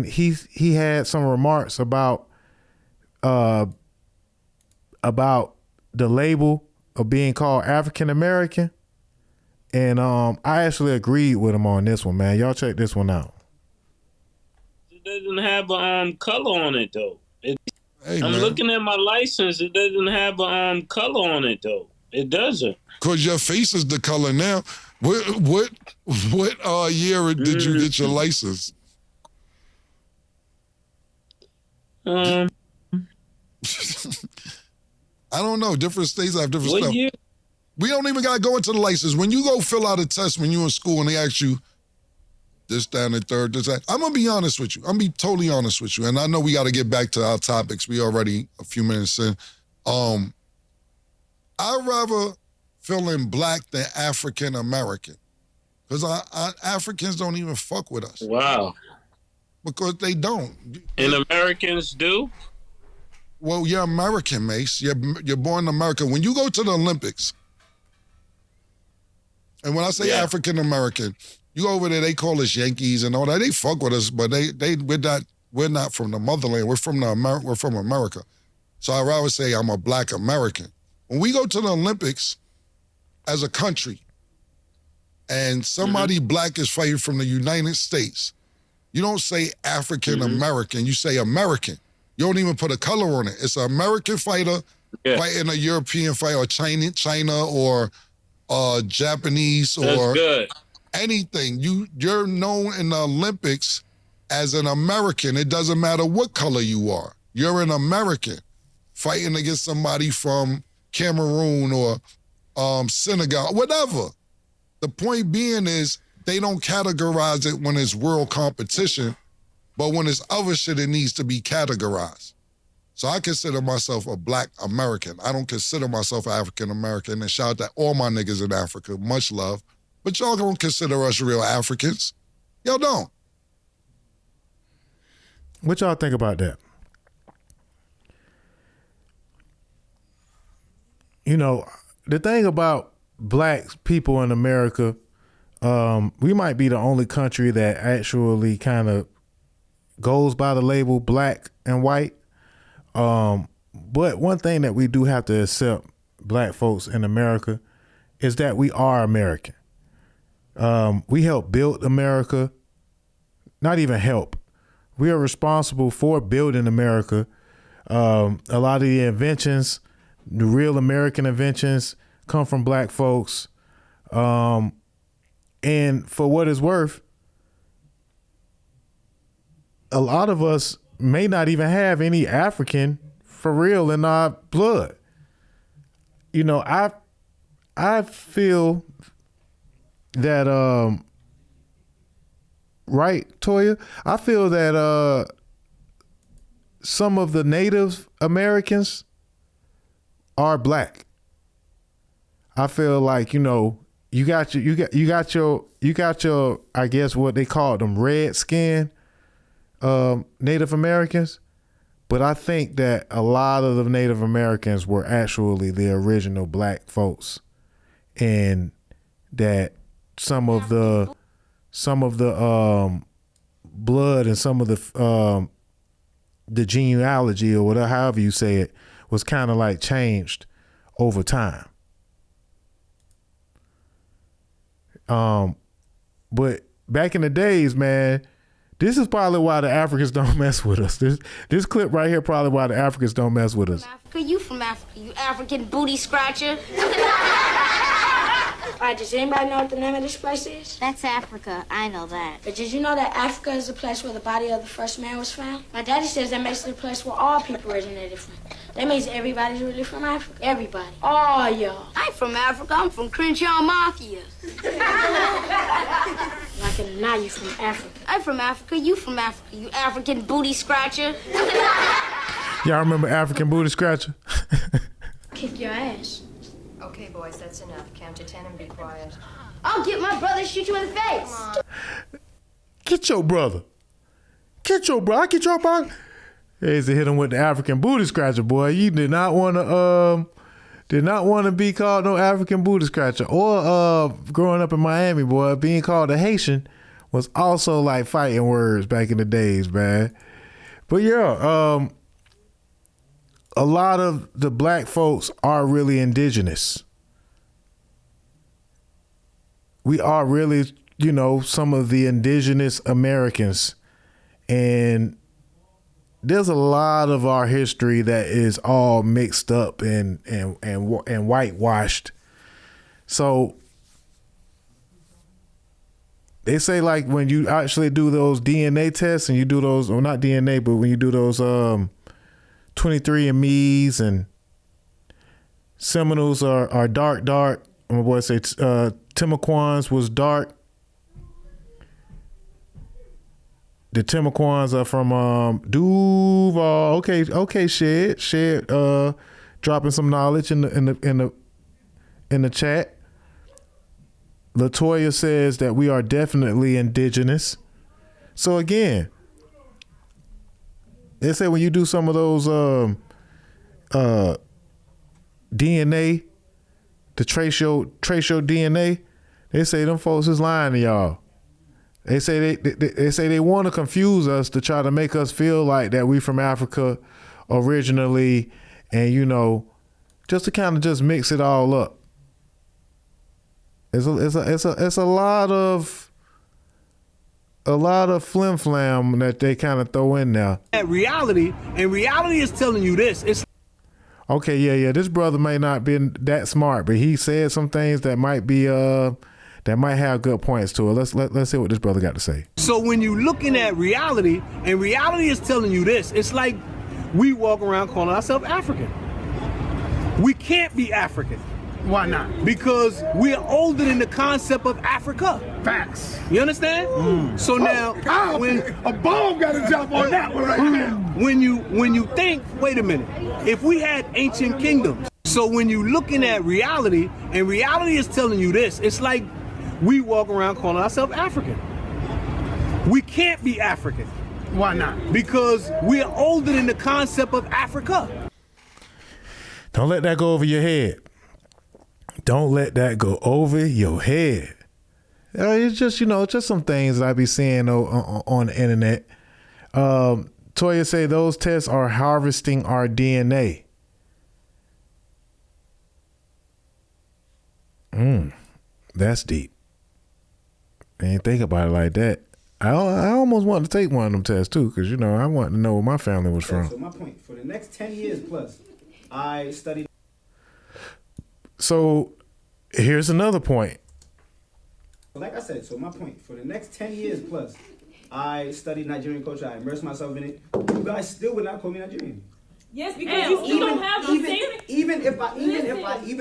he had some remarks about the label of being called African American, and I actually agreed with him on this one, man. Y'all check this one out. It doesn't have a color on it though. I'm looking at my license. It doesn't have a color on it though. It doesn't. Cause your face is the color now. What year did you get your license? I don't know. Different states have different stuff. Year? We don't even gotta go into the license. When you go fill out a test when you're in school and they ask you this, that, and the third, this, that. I'm gonna be honest with you. I'm gonna be totally honest with you. And I know we gotta get back to our topics. We already a few minutes in. I'd rather feeling black than African American. Because Africans don't even fuck with us. Wow. Because they don't. And Americans do? Well, you're American, Mace. You're born in America. When you go to the Olympics, and when I say African American, you go over there, they call us Yankees and all that. They fuck with us, but we're not from the motherland. We're from America. So I'd rather say I'm a black American. When we go to the Olympics as a country and somebody black is fighting from the United States, you don't say African American, you say American. You don't even put a color on it. It's an American fighter fighting a European fighter, or China or Japanese or anything. You're known in the Olympics as an American. It doesn't matter what color you are. You're an American fighting against somebody from CamRon or Senegal, whatever. The point being is they don't categorize it when it's world competition, but when it's other shit, it needs to be categorized. So I consider myself a black American. I don't consider myself African American. And shout out to all my niggas in Africa, much love. But y'all don't consider us real Africans. Y'all don't. What y'all think about that? You know, the thing about black people in America, we might be the only country that actually kind of goes by the label black and white. But one thing that we do have to accept, black folks in America, is that we are American. We helped build America. Not even help. We are responsible for building America. A lot of the inventions, the real American inventions, come from black folks. And for what it's worth, a lot of us may not even have any African for real in our blood. You know, I feel that right, Toya? I feel that some of the Native Americans are black. I feel like, you know, you got your I guess what they call them red skin Native Americans, but I think that a lot of the Native Americans were actually the original black folks, and that some of the blood and some of the genealogy or whatever, however you say it, was kind of like changed over time. But back in the days, man, this is probably why the Africans don't mess with us. This clip right here probably why the Africans don't mess with us. Africa, you from Africa, you African booty scratcher. All right, does anybody know what the name of this place is? That's Africa. I know that. But did you know that Africa is the place where the body of the first man was found? My daddy says that makes it the place where all people originated from. That means everybody's really from Africa. Everybody. All y'all. I'm from Africa. I'm from Crenshaw Mafia. Like now you from Africa. I'm from Africa. You from Africa. You African booty scratcher. Y'all remember African booty scratcher? Kick your ass. Okay, boys, that's enough. Count to 10 and be quiet. I'll get my brother to shoot you in the face. Get your brother. Get your brother. I get your brother. Here's to hit him with the African booty scratcher, boy. You did not want to be called no African booty scratcher. Or growing up in Miami, boy, being called a Haitian was also like fighting words back in the days, man. But yeah, a lot of the black folks are really indigenous. We are really, some of the indigenous Americans. And there's a lot of our history that is all mixed up and whitewashed. So they say, like, when you actually do those DNA tests and you do those, or not DNA, but when you do those 23andMe's and Seminoles are dark. My boy say Timucuans was dark. The Timucuans are from Duval. Okay, Shed dropping some knowledge in the chat. Latoya says that we are definitely indigenous. So again, they say when you do some of those DNA, the trace your DNA, they say them folks is lying to y'all. They say they want to confuse us to try to make us feel like that we from Africa originally, and just to kind of just mix it all up. It's a lot of flim flam that they kind of throw in there. Reality is telling you this. It's okay, yeah. This brother may not be that smart, but he said some things that might be that might have good points to it. Let's see what this brother got to say. So when you're looking at reality, and reality is telling you this, it's like we walk around calling ourselves African. We can't be African. Why not? Because we're older than the concept of Africa. Facts. You understand? So now, when a bomb got to jump on that one right there. When you think, wait a minute, if we had ancient kingdoms, so when you're looking at reality, and reality is telling you this, it's like we walk around calling ourselves African. We can't be African. Why not? Because we're older than the concept of Africa. Don't let that go over your head. Don't let that go over your head. It's just, just some things that I be seeing on the internet. Toya say those tests are harvesting our DNA. That's deep. I ain't think about it like that. I almost wanted to take one of them tests too, because I wanted to know where my family was from. So my point, for the next 10 years plus, I studied. So here's another point. Like I said, so my point, for the next 10 years plus, I studied Nigerian culture. I immersed myself in it. You guys still would not call me Nigerian. Yes, because you still don't have the same. Even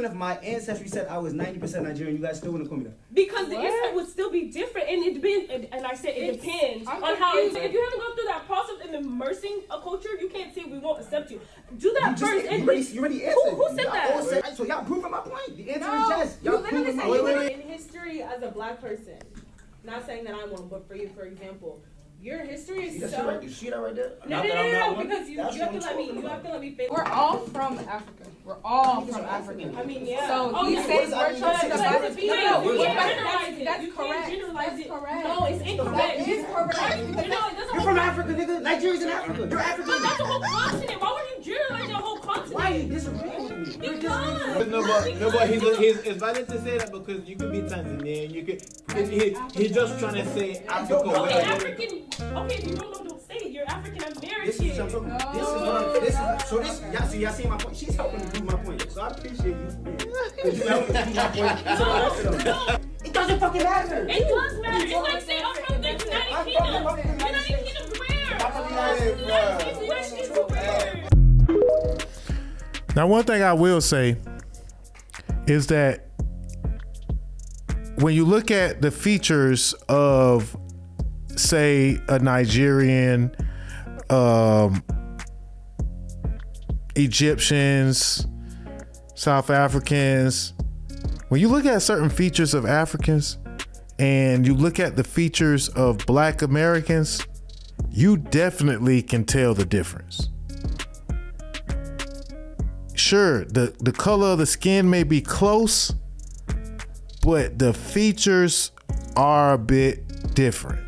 if my ancestry said I was 90% Nigerian, you guys still wouldn't call me that. Because the answer would still be different, and it depends. And I said it depends on how. If you haven't gone through that process of immersing a culture, you can't say we won't accept you. Do that first. You already answered. Who said that? So y'all proving my point. The answer is yes. You literally said wait. in history as a black person. Not saying that I'm one, but for you, for example. Your history is so. You see that right there? No, because you have to let me. You have to let me finish. We're all from Africa. We're all from Africa. I mean, yeah. So he says we're trying to that's correct. That's correct. No, it's incorrect. That is correct. You're from Africa, nigga. Nigeria's in Africa. You're African. But that's a whole continent. Why would you generalize your whole continent? Why are you disagreeing with me? Because. No, but it's valid to say that because you could be Tanzanian. You could. He's just trying to say Africa. Okay, African. Okay, if you don't say it. You're African American. So y'all see my point. She's helping to prove my point. So I appreciate you for being. Because you helping to prove my point. It doesn't fucking matter. It does matter. It's like saying I'm from the United Kingdom. United Kingdom where? Now, one thing I will say is that when you look at the features of, say, a Nigerian, Egyptians, South Africans, when you look at certain features of Africans and you look at the features of Black Americans, you definitely can tell the difference. Sure, the color of the skin may be close, but the features are a bit different.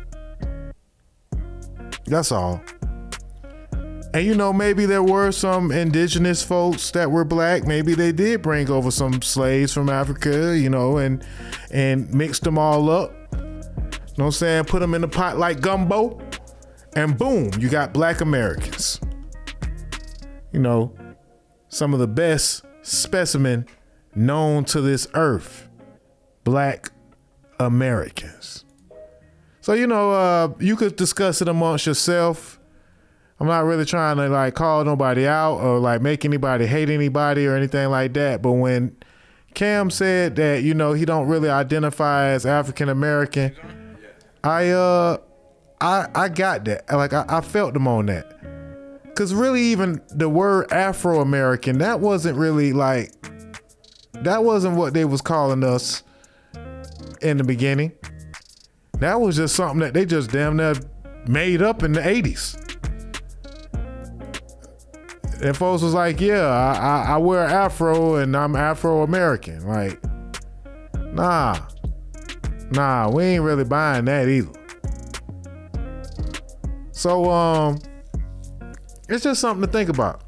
That's all. And you know, maybe there were some indigenous folks that were black. Maybe they did bring over some slaves from Africa, you know, and mixed them all up. You know what I'm saying? Put them in a pot like gumbo, and boom, you got Black Americans. You know, some of the best specimen known to this earth, Black Americans. So, you know, you could discuss it amongst yourself. I'm not really trying to like call nobody out or like make anybody hate anybody or anything like that. But when Cam said that, you know, he don't really identify as African American, I got that. Like I felt him on that. Cause really even the word Afro American, that wasn't really like, that wasn't what they was calling us in the beginning. That was just something that they just damn near made up in the 80s. And folks was like, yeah, I wear Afro and I'm Afro-American. Like, nah, we ain't really buying that either. So, it's just something to think about.